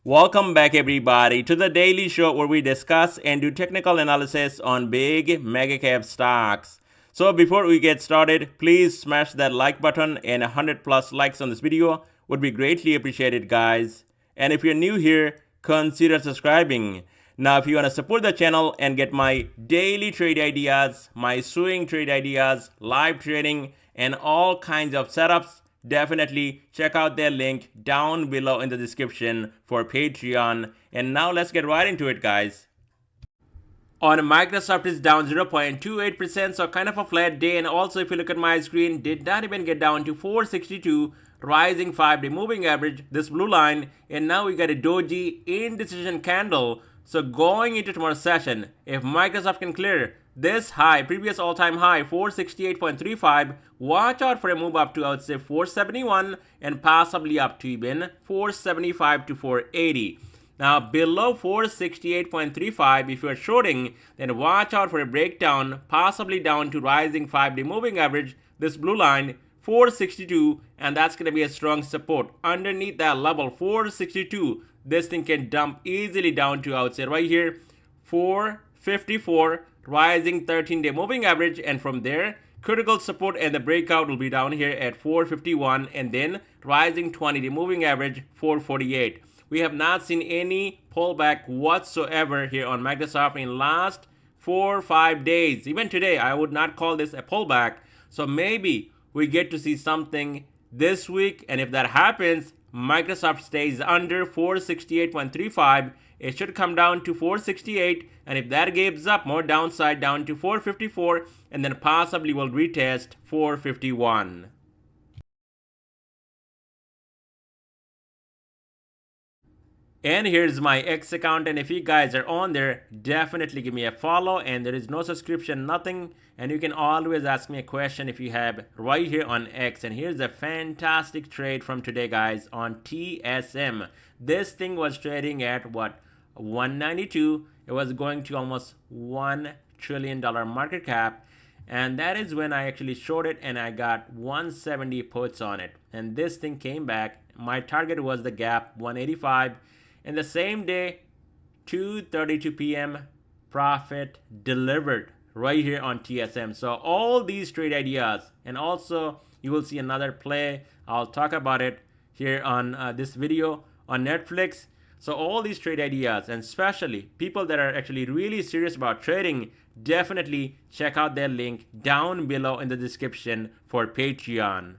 Welcome back everybody to the daily show where we discuss and do technical analysis on big mega cap stocks. So before we get started, please smash that like button, and 100 plus likes on this video would be greatly appreciated, guys. And if you're new here, consider subscribing. Now if you want to support the channel and get my daily trade ideas, my swing trade ideas, live trading, and all kinds of setups, definitely check out their link down below in the description for Patreon. And now let's get right into it, guys. On Microsoft is down 0.28%, so kind of a flat day. And also if you look at my screen, did not even get down to 462, rising 5-day moving average, this blue line. And now we got a doji indecision candle. So going into tomorrow's session, if Microsoft can clear this high, previous all-time high, 468.35, watch out for a move up to, I would say, 471 and possibly up to even 475 to 480. Now, below 468.35, if you are shorting, then watch out for a breakdown, possibly down to rising 5-day moving average, this blue line, 462, and that's going to be a strong support. Underneath that level, 462, this thing can dump easily down to, I would say, right here, 454, rising 13-day moving average, and from there, critical support and the breakout will be down here at 451, and then rising 20-day moving average, 448. We have not seen any pullback whatsoever here on Microsoft in last 4 or 5 days. Even today, I would not call this a pullback. So maybe we get to see something this week, and if that happens, Microsoft stays under 468.35. It should come down to 468, and if that gives up, more downside down to 454, and then possibly will retest 451. And here's my X account, and if you guys are on there, definitely give me a follow, and there is no subscription, nothing, and you can always ask me a question if you have right here on X. And here's a fantastic trade from today, guys, on TSM. This thing was trading at what, 192. It was going to almost $1 trillion market cap, and that is when I actually shorted and I got 170 puts on it. And this thing came back. My target was the gap 185. And the same day, 2:32 p.m., profit delivered right here on TSM. So all these trade ideas, and also you will see another play. I'll talk about it here on this video on Netflix. So all these trade ideas, and especially people that are actually really serious about trading, definitely check out their link down below in the description for Patreon.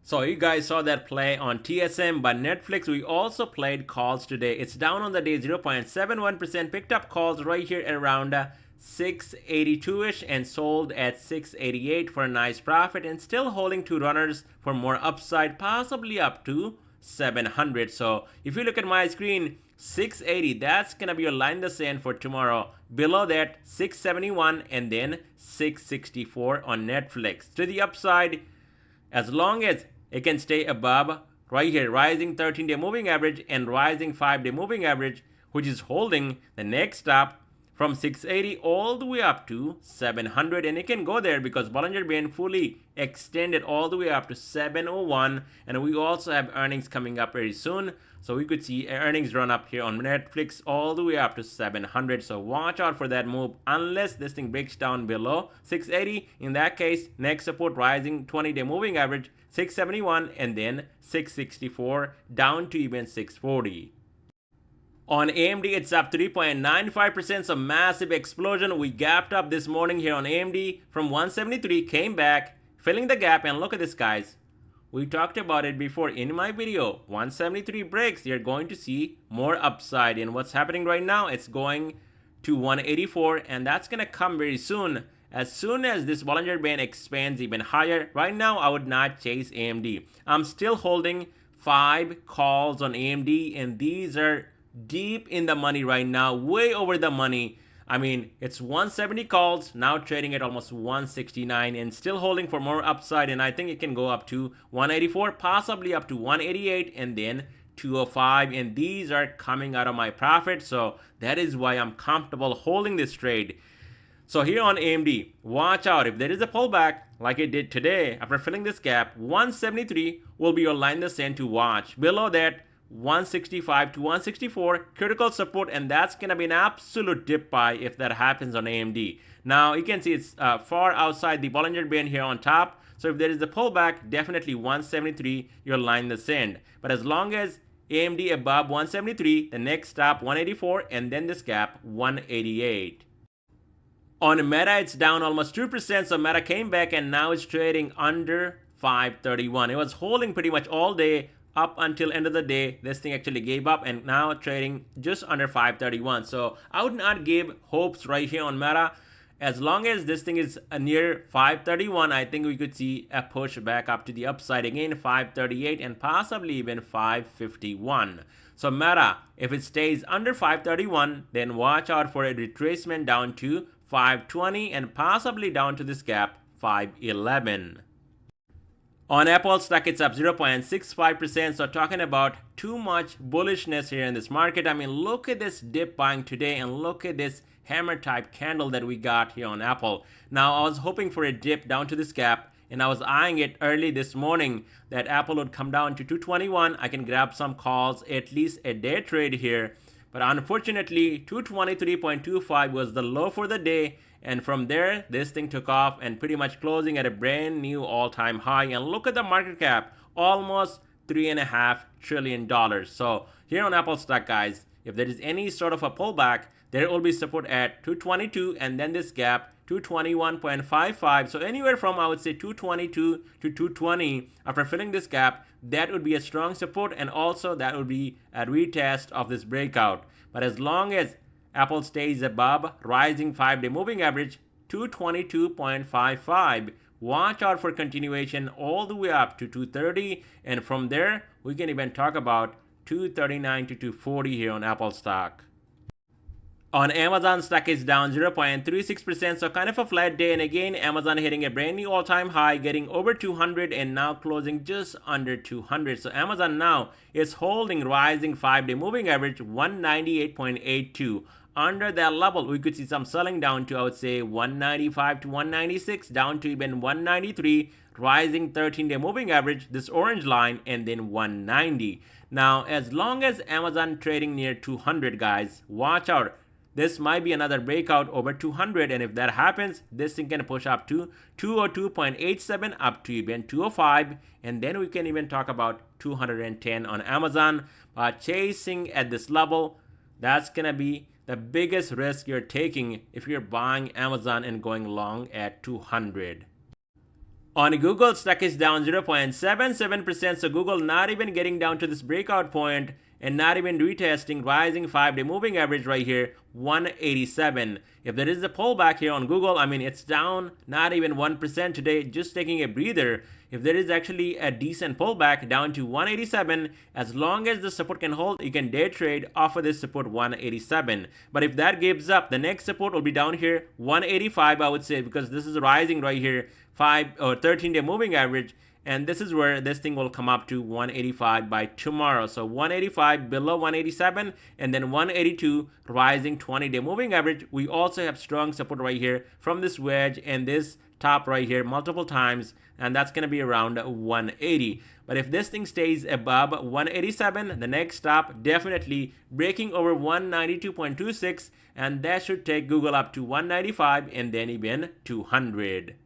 So you guys saw that play on TSM, but Netflix, we also played calls today. It's down on the day 0.71%, picked up calls right here at around 682-ish and sold at 688 for a nice profit, and still holding two runners for more upside, possibly up to 700. So if you look at my screen, 680, that's gonna be your line in the sand for tomorrow. Below that, 671, and then 664 on Netflix. To the upside, as long as it can stay above right here, rising 13-day moving average and rising 5-day moving average, which is holding the next up from 680 all the way up to 700, and it can go there because Bollinger Band fully extended all the way up to 701, and we also have earnings coming up very soon, so we could see earnings run up here on Netflix all the way up to 700. So watch out for that move unless this thing breaks down below 680. In that case, next support rising 20-day moving average 671, and then 664 down to even 640. On AMD, it's up 3.95%, so massive explosion. We gapped up this morning here on AMD from 173, came back, filling the gap, and look at this, guys. We talked about it before in my video. 173 breaks, you're going to see more upside. And what's happening right now, it's going to 184, and that's going to come very soon. As soon as this Bollinger Band expands even higher, right now I would not chase AMD. I'm still holding 5 calls on AMD, and these are deep in the money right now, way over the money. I mean, it's 170 calls, now trading at almost 169 and still holding for more upside, and I think it can go up to 184, possibly up to 188, and then 205, and these are coming out of my profit, so that is why I'm comfortable holding this trade. So here on AMD, watch out. If there is a pullback like it did today after filling this gap, 173 will be your line in the sand to watch. Below that, 165 to 164 critical support, and that's gonna be an absolute dip buy if that happens on AMD. Now you can see it's far outside the Bollinger Band here on top, so if there is a pullback, definitely 173 your line in the sand. But as long as AMD above 173, the next stop 184, and then this gap 188. On Meta, it's down almost 2%, so Meta came back and now it's trading under 531. It was holding pretty much all day up until end of the day. This thing actually gave up and now trading just under 531. So I would not give hopes right here on Meta. As long as this thing is near 531, I think we could see a push back up to the upside again, 538 and possibly even 551. So Meta, if it stays under 531, then watch out for a retracement down to 520 and possibly down to this gap 511. On Apple stock, it's up 0.65%. So talking about too much bullishness here in this market. I mean, look at this dip buying today and look at this hammer type candle that we got here on Apple. Now, I was hoping for a dip down to this gap, and I was eyeing it early this morning that Apple would come down to 221. I can grab some calls, at least a day trade here. But unfortunately, 223.25 was the low for the day. And from there, this thing took off and pretty much closing at a brand new all-time high. And look at the market cap, almost $3.5 trillion. So here on Apple stock, guys, if there is any sort of a pullback, there will be support at 222 and then this gap 221.55. So anywhere from, I would say, 222 to 220 after filling this gap, that would be a strong support, and also that would be a retest of this breakout. But as long as Apple stays above rising 5-day moving average 222.55, watch out for continuation all the way up to 230, and from there we can even talk about 239 to 240 here on Apple stock. On Amazon, stock is down 0.36%, so kind of a flat day. And again, Amazon hitting a brand new all-time high, getting over 200 and now closing just under 200. So Amazon now is holding rising 5-day moving average 198.82. Under that level, we could see some selling down to, I would say, 195 to 196, down to even 193, rising 13-day moving average, this orange line, and then 190. Now, as long as Amazon trading near 200, guys, watch out. This might be another breakout over 200, and if that happens, this thing can push up to 202.87 up to even 205, and then we can even talk about 210 on Amazon. Chasing at this level, that's gonna be the biggest risk you're taking if you're buying Amazon and going long at 200. On Google, stock is down 0.77%, so Google not even getting down to this breakout point and not even retesting rising 5-day moving average right here, 187. If there is a pullback here on Google, I mean, it's down not even 1% today, just taking a breather. If there is actually a decent pullback down to 187, as long as the support can hold, you can day trade off of this support 187. But if that gives up, the next support will be down here, 185, I would say, because this is rising right here, 13-day moving average. And this is where this thing will come up to 185 by tomorrow. So 185 below 187, and then 182 rising 20-day moving average. We also have strong support right here from this wedge and this top right here multiple times, and that's going to be around 180. But if this thing stays above 187, the next stop definitely breaking over 192.26, and that should take Google up to 195 and then even 200.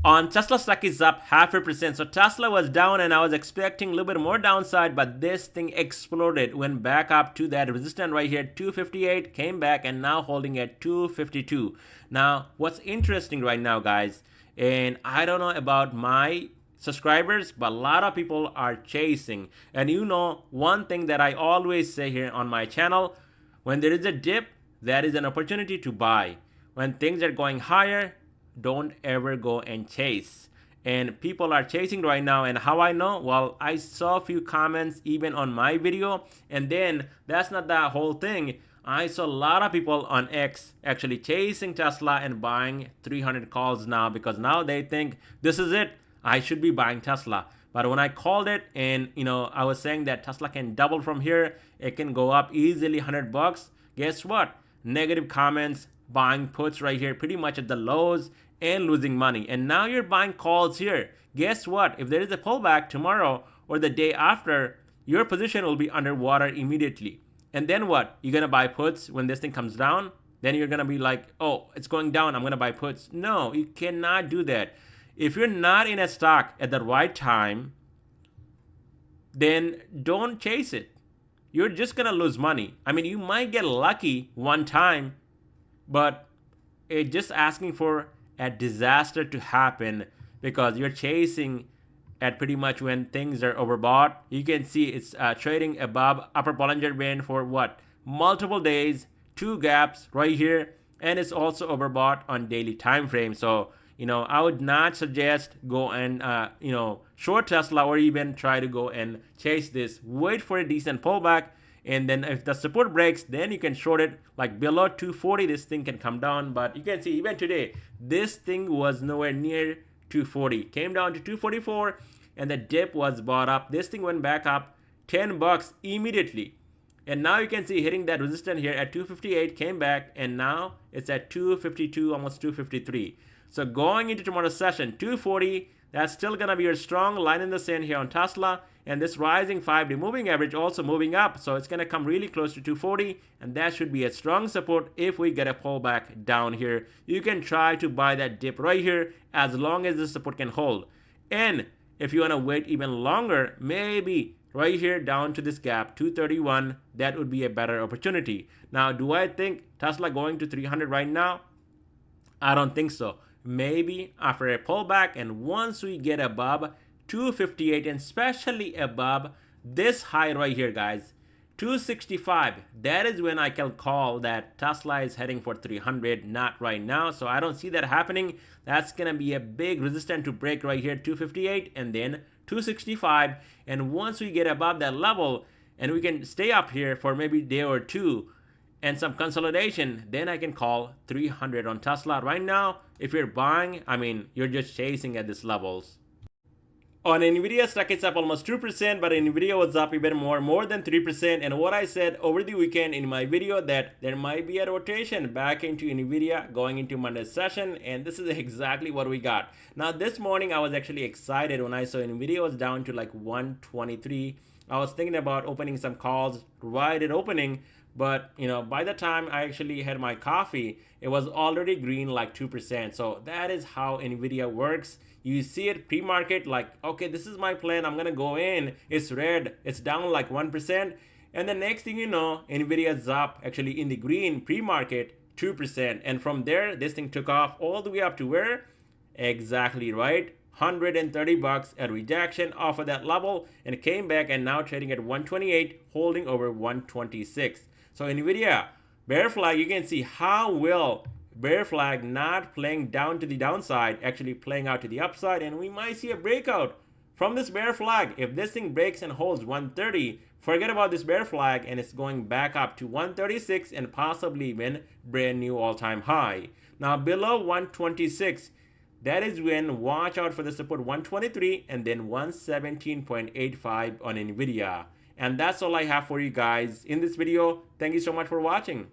On Tesla, stock is up 0.5%. So Tesla was down and I was expecting a little bit more downside, but this thing exploded, went back up to that resistance right here, 258, came back and now holding at 252. Now, what's interesting right now, guys, and I don't know about my subscribers, but a lot of people are chasing. And you know, one thing that I always say here on my channel, when there is a dip, that is an opportunity to buy. When things are going higher, don't ever go and chase. And people are chasing right now. And how I know? Well, I saw a few comments even on my video, and then that's not the whole thing. I saw a lot of people on X actually chasing Tesla and buying 300 calls now, because now they think this is it, I should be buying Tesla. But when I called it and I was saying that Tesla can double from here, it can go up easily $100, guess what? Negative comments, buying puts right here pretty much at the lows and losing money. And now you're buying calls here. Guess what? If there is a pullback tomorrow or the day after, your position will be underwater immediately. And then what? You're going to buy puts when this thing comes down? Then you're going to be like, oh, it's going down, I'm going to buy puts. No, you cannot do that. If you're not in a stock at the right time, then don't chase it. You're just going to lose money. I mean, you might get lucky one time, but it's just asking for a disaster to happen because you're chasing at pretty much when things are overbought. You can see it's trading above upper Bollinger Band for what? Multiple days, 2 gaps right here, and it's also overbought on daily time frame. So, I would not suggest go and, short Tesla or even try to go and chase this. Wait for a decent pullback, and then if the support breaks, then you can short it. Like below 240, this thing can come down. But you can see even today, this thing was nowhere near 240. Came down to 244, and the dip was bought up. This thing went back up $10 immediately. And now you can see hitting that resistance here at 258, came back, and now it's at 252, almost 253. So going into tomorrow's session, 240, that's still going to be your strong line in the sand here on Tesla. And this rising 5-day moving average also moving up. So it's going to come really close to 240. And that should be a strong support if we get a pullback down here. You can try to buy that dip right here as long as the support can hold. And if you want to wait even longer, maybe right here down to this gap, 231, that would be a better opportunity. Now, do I think Tesla going to 300 right now? I don't think so. Maybe after a pullback, and once we get above 258 and especially above this high right here, guys, 265, that is when I can call that Tesla is heading for 300, not right now. So I don't see that happening. That's going to be a big resistance to break right here, 258 and then 265. And once we get above that level and we can stay up here for maybe a day or two and some consolidation, then I can call 300 on Tesla. Right now, if you're buying, I mean, you're just chasing at these levels. On Nvidia stock, it's up almost 2%, but Nvidia was up even more than 3%. And what I said over the weekend in my video that there might be a rotation back into Nvidia going into Monday's session, and this is exactly what we got. Now this morning I was actually excited when I saw Nvidia was down to like 123. I was thinking about opening some calls right at opening, but by the time I actually had my coffee, it was already green like 2%. So that is how Nvidia works. You see it pre-market like, okay, this is my plan, I'm gonna go in, it's red, it's down like 1%, and the next thing you know, Nvidia is up actually in the green pre-market 2%, and from there this thing took off all the way up to where? Exactly right, $130 at rejection off of that level, and it came back and now trading at 128, holding over 126. So Nvidia bear flag, you can see how well bear flag not playing down to the downside, actually playing out to the upside, and we might see a breakout from this bear flag. If this thing breaks and holds 130, forget about this bear flag, and it's going back up to 136 and possibly even brand new all-time high. Now below 126, that is when watch out for the support 123 and then 117.85 on Nvidia. And that's all I have for you guys in this video. Thank you so much for watching.